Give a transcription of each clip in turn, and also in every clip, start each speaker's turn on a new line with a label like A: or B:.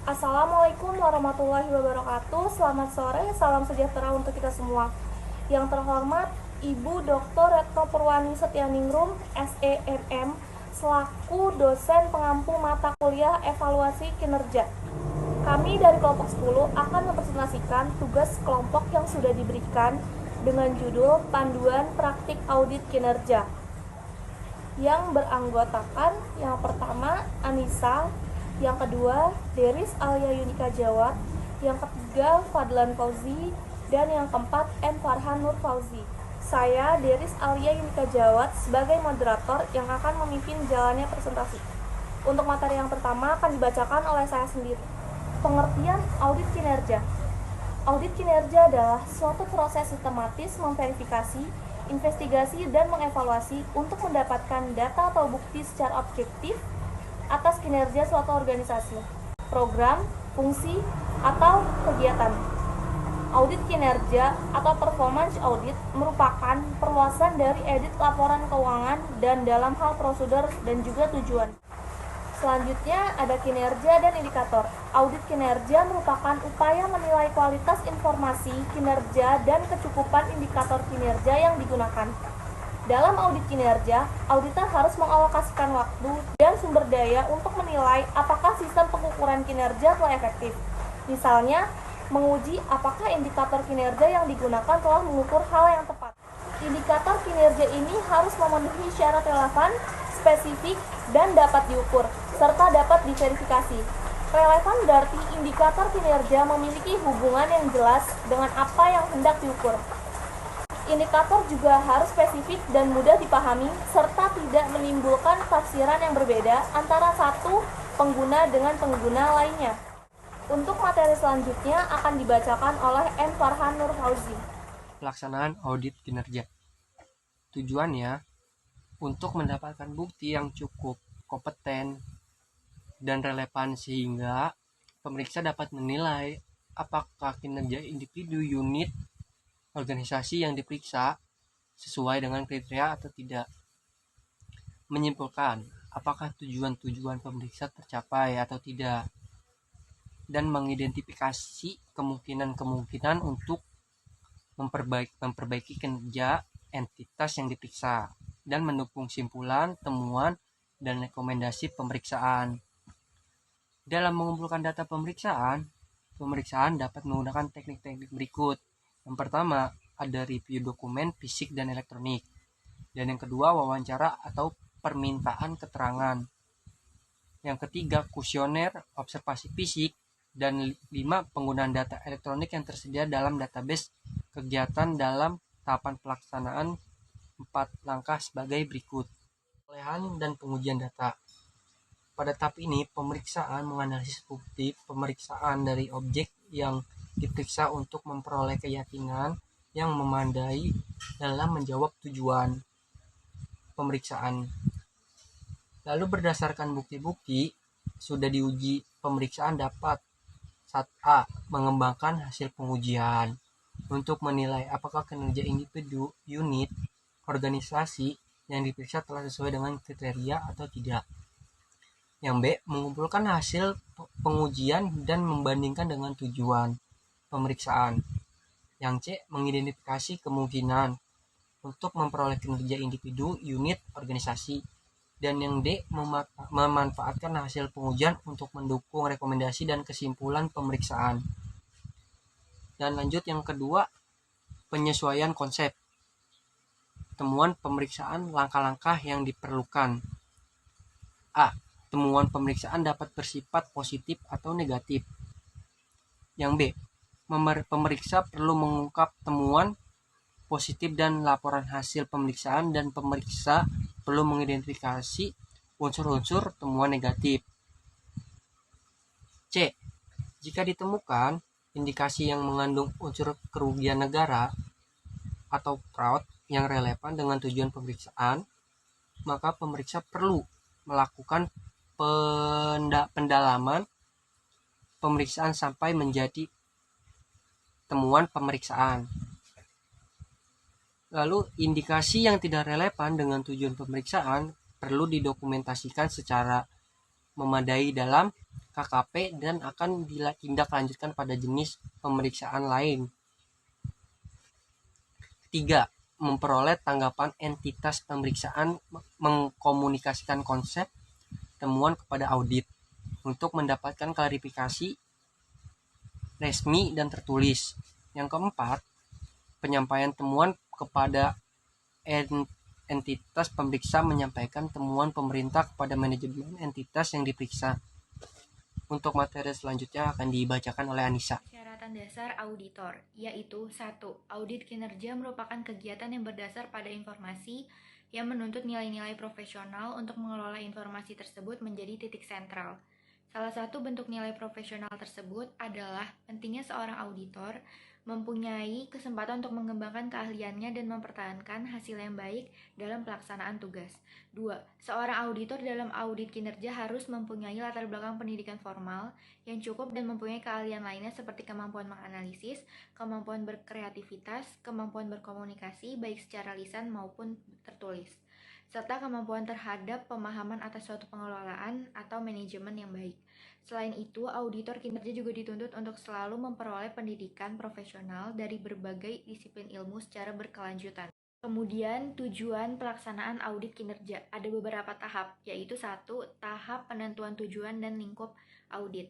A: Assalamualaikum warahmatullahi wabarakatuh. Selamat sore, salam sejahtera untuk kita semua. Yang terhormat Ibu Dr. Retno Purwani Setianingrum, SEMM, selaku dosen pengampu mata kuliah evaluasi kinerja. Kami dari kelompok 10 akan mempresentasikan tugas kelompok yang sudah diberikan dengan judul Panduan Praktik Audit Kinerja yang beranggotakan yang pertama Anissa, yang kedua Deris Alia Yunika Jawat, yang ketiga Fadlan Fauzi, dan yang keempat M. Farhan Nur Fauzi. Saya Deris Alia Yunika Jawat sebagai moderator yang akan memimpin jalannya presentasi. Untuk materi yang pertama akan dibacakan oleh saya sendiri. Pengertian audit kinerja. Audit kinerja adalah suatu proses sistematis memverifikasi, investigasi, dan mengevaluasi untuk mendapatkan data atau bukti secara objektif atas kinerja suatu organisasi, program, fungsi, atau kegiatan. Audit kinerja atau performance audit merupakan perluasan dari audit laporan keuangan dan dalam hal prosedur dan juga tujuan. Selanjutnya ada kinerja dan indikator. Audit kinerja merupakan upaya menilai kualitas informasi, kinerja, dan kecukupan indikator kinerja yang digunakan. Dalam audit kinerja, auditor harus mengalokasikan waktu dan sumber daya untuk menilai apakah sistem pengukuran kinerja telah efektif. Misalnya, menguji apakah indikator kinerja yang digunakan telah mengukur hal yang tepat. Indikator kinerja ini harus memenuhi syarat relevan, spesifik, dan dapat diukur, serta dapat diverifikasi. Relevan berarti indikator kinerja memiliki hubungan yang jelas dengan apa yang hendak diukur. Indikator juga harus spesifik dan mudah dipahami, serta tidak menimbulkan tafsiran yang berbeda antara satu pengguna dengan pengguna lainnya. Untuk materi selanjutnya akan dibacakan oleh M. Farhan Nur Fauzi.
B: Pelaksanaan audit kinerja. Tujuannya untuk mendapatkan bukti yang cukup kompeten dan relevan sehingga pemeriksa dapat menilai apakah kinerja individu, unit, organisasi yang diperiksa sesuai dengan kriteria atau tidak. Menyimpulkan apakah tujuan-tujuan pemeriksa tercapai atau tidak, dan mengidentifikasi kemungkinan-kemungkinan untuk memperbaiki kinerja entitas yang diperiksa dan mendukung simpulan, temuan, dan rekomendasi pemeriksaan. Dalam mengumpulkan data pemeriksaan dapat menggunakan teknik-teknik berikut. Yang pertama, ada review dokumen fisik dan elektronik. Dan yang kedua, wawancara atau permintaan keterangan. Yang ketiga, kuesioner, observasi fisik. Dan 5, penggunaan data elektronik yang tersedia dalam database kegiatan dalam tahapan pelaksanaan 4 langkah sebagai berikut. Perolehan dan pengujian data. Pada tahap ini, pemeriksaan menganalisis bukti pemeriksaan dari objek yang diperiksa untuk memperoleh keyakinan yang memadai dalam menjawab tujuan pemeriksaan. Lalu berdasarkan bukti-bukti sudah diuji, pemeriksaan dapat 1A. Mengembangkan hasil pengujian untuk menilai apakah kinerja individu, unit, organisasi yang diperiksa telah sesuai dengan kriteria atau tidak. Yang B. Mengumpulkan hasil pengujian dan membandingkan dengan tujuan pemeriksaan. Yang C. Mengidentifikasi kemungkinan untuk memperoleh kinerja individu, unit, organisasi. Dan yang D. Memanfaatkan hasil pengujian untuk mendukung rekomendasi dan kesimpulan pemeriksaan. Dan lanjut yang kedua, penyesuaian konsep. Temuan pemeriksaan, langkah-langkah yang diperlukan. A. Temuan pemeriksaan dapat bersifat positif atau negatif. Yang B. Pemeriksa perlu mengungkap temuan positif dan laporan hasil pemeriksaan, dan pemeriksa perlu mengidentifikasi unsur-unsur temuan negatif. C. Jika ditemukan indikasi yang mengandung unsur kerugian negara atau fraud yang relevan dengan tujuan pemeriksaan, maka pemeriksa perlu melakukan pendalaman pemeriksaan sampai menjadi temuan pemeriksaan. Lalu, indikasi yang tidak relevan dengan tujuan pemeriksaan perlu didokumentasikan secara memadai dalam KKP dan akan ditindak lanjutkan pada jenis pemeriksaan lain. Ketiga, memperoleh tanggapan entitas pemeriksaan, mengkomunikasikan konsep temuan kepada audit untuk mendapatkan klarifikasi resmi dan tertulis. Yang keempat, penyampaian temuan kepada entitas pemeriksa, menyampaikan temuan pemerintah kepada manajemen entitas yang diperiksa. Untuk materi selanjutnya akan dibacakan oleh Anissa.
C: Persyaratan dasar auditor, yaitu 1. Audit kinerja merupakan kegiatan yang berdasar pada informasi yang menuntut nilai-nilai profesional untuk mengelola informasi tersebut menjadi titik sentral. Salah satu bentuk nilai profesional tersebut adalah pentingnya seorang auditor mempunyai kesempatan untuk mengembangkan keahliannya dan mempertahankan hasil yang baik dalam pelaksanaan tugas. 2. Seorang auditor dalam audit kinerja harus mempunyai latar belakang pendidikan formal yang cukup dan mempunyai keahlian lainnya seperti kemampuan menganalisis, kemampuan berkreativitas, kemampuan berkomunikasi baik secara lisan maupun tertulis, serta kemampuan terhadap pemahaman atas suatu pengelolaan atau manajemen yang baik. Selain itu, auditor kinerja juga dituntut untuk selalu memperoleh pendidikan profesional dari berbagai disiplin ilmu secara berkelanjutan. Kemudian, tujuan pelaksanaan audit kinerja. Ada beberapa tahap, yaitu 1. Tahap penentuan tujuan dan lingkup audit.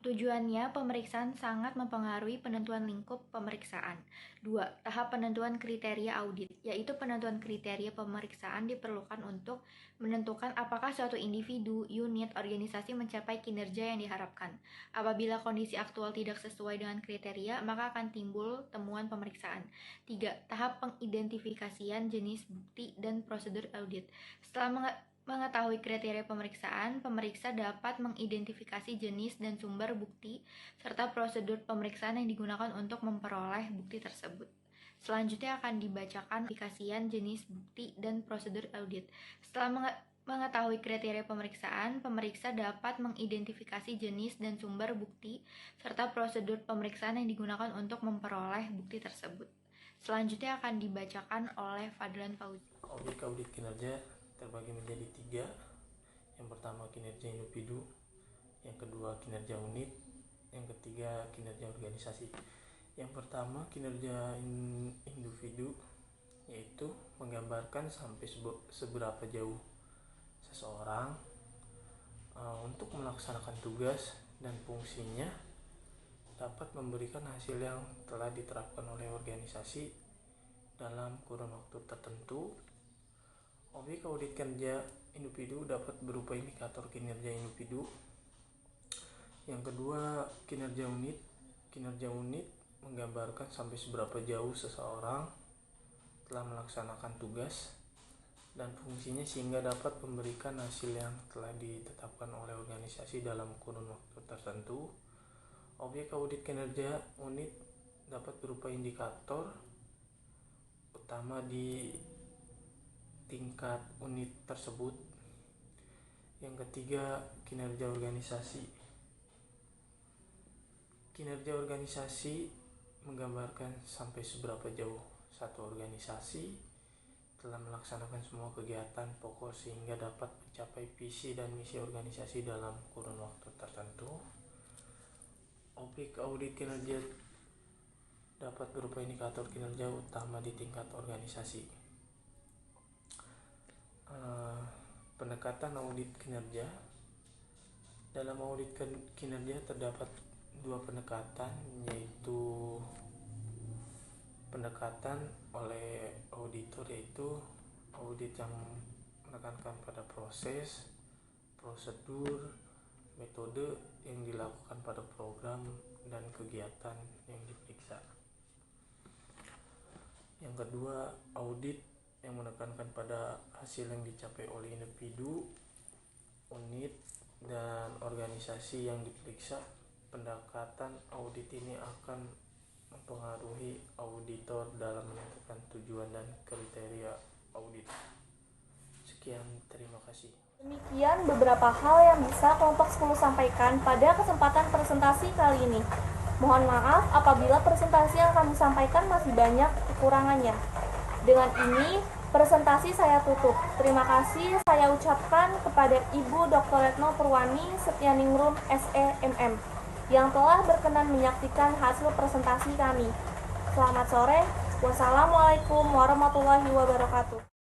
C: Tujuannya, pemeriksaan sangat mempengaruhi penentuan lingkup pemeriksaan. 2. Tahap penentuan kriteria audit, yaitu penentuan kriteria pemeriksaan diperlukan untuk menentukan apakah suatu individu, unit, organisasi mencapai kinerja yang diharapkan. Apabila kondisi aktual tidak sesuai dengan kriteria, maka akan timbul temuan pemeriksaan. 3. Tahap pengidentifikasian jenis bukti dan prosedur audit. Setelah mengetahui kriteria pemeriksaan, pemeriksa dapat mengidentifikasi jenis dan sumber bukti serta prosedur pemeriksaan yang digunakan untuk memperoleh bukti tersebut. Selanjutnya akan dibacakan aplikasian jenis bukti dan prosedur audit. Setelah mengetahui kriteria pemeriksaan, pemeriksa dapat mengidentifikasi jenis dan sumber bukti serta prosedur pemeriksaan yang digunakan untuk memperoleh bukti tersebut. Selanjutnya akan dibacakan oleh Fadlan Fauzi.
D: Objek audit kinerja terbagi menjadi 3. Yang pertama kinerja individu, yang kedua kinerja unit, yang ketiga kinerja organisasi. Yang pertama kinerja individu, yaitu menggambarkan sampai seberapa jauh seseorang untuk melaksanakan tugas dan fungsinya dapat memberikan hasil yang telah diterapkan oleh organisasi dalam kurun waktu tertentu. Objek audit kinerja individu dapat berupa indikator kinerja individu. Yang kedua, kinerja unit. Kinerja unit menggambarkan sampai seberapa jauh seseorang telah melaksanakan tugas dan fungsinya sehingga dapat memberikan hasil yang telah ditetapkan oleh organisasi dalam kurun waktu tertentu. Objek audit kinerja unit dapat berupa indikator utama di tingkat unit tersebut. Yang ketiga, kinerja organisasi. Kinerja organisasi menggambarkan sampai seberapa jauh satu organisasi telah melaksanakan semua kegiatan pokok sehingga dapat mencapai visi dan misi organisasi dalam kurun waktu tertentu. Objek audit kinerja dapat berupa indikator kinerja utama di tingkat organisasi. Pendekatan audit kinerja. Dalam audit kinerja terdapat 2 pendekatan, yaitu pendekatan oleh auditor, yaitu audit yang menekankan pada proses, prosedur, metode yang dilakukan pada program dan kegiatan yang diperiksa. Yang kedua, audit yang menekankan pada hasil yang dicapai oleh individu, unit, dan organisasi yang diperiksa. Pendekatan audit ini akan mempengaruhi auditor dalam menentukan tujuan dan kriteria audit. Sekian, terima kasih.
A: Demikian beberapa hal yang bisa kelompok 10 sampaikan pada kesempatan presentasi kali ini. Mohon maaf apabila presentasi yang kami sampaikan masih banyak kekurangannya. Dengan ini, Presentasi saya tutup. Terima kasih saya ucapkan kepada Ibu Dr. Retno Purwani Setyaningrum SEMM yang telah berkenan menyaksikan hasil presentasi kami. Selamat sore. Wassalamualaikum warahmatullahi wabarakatuh.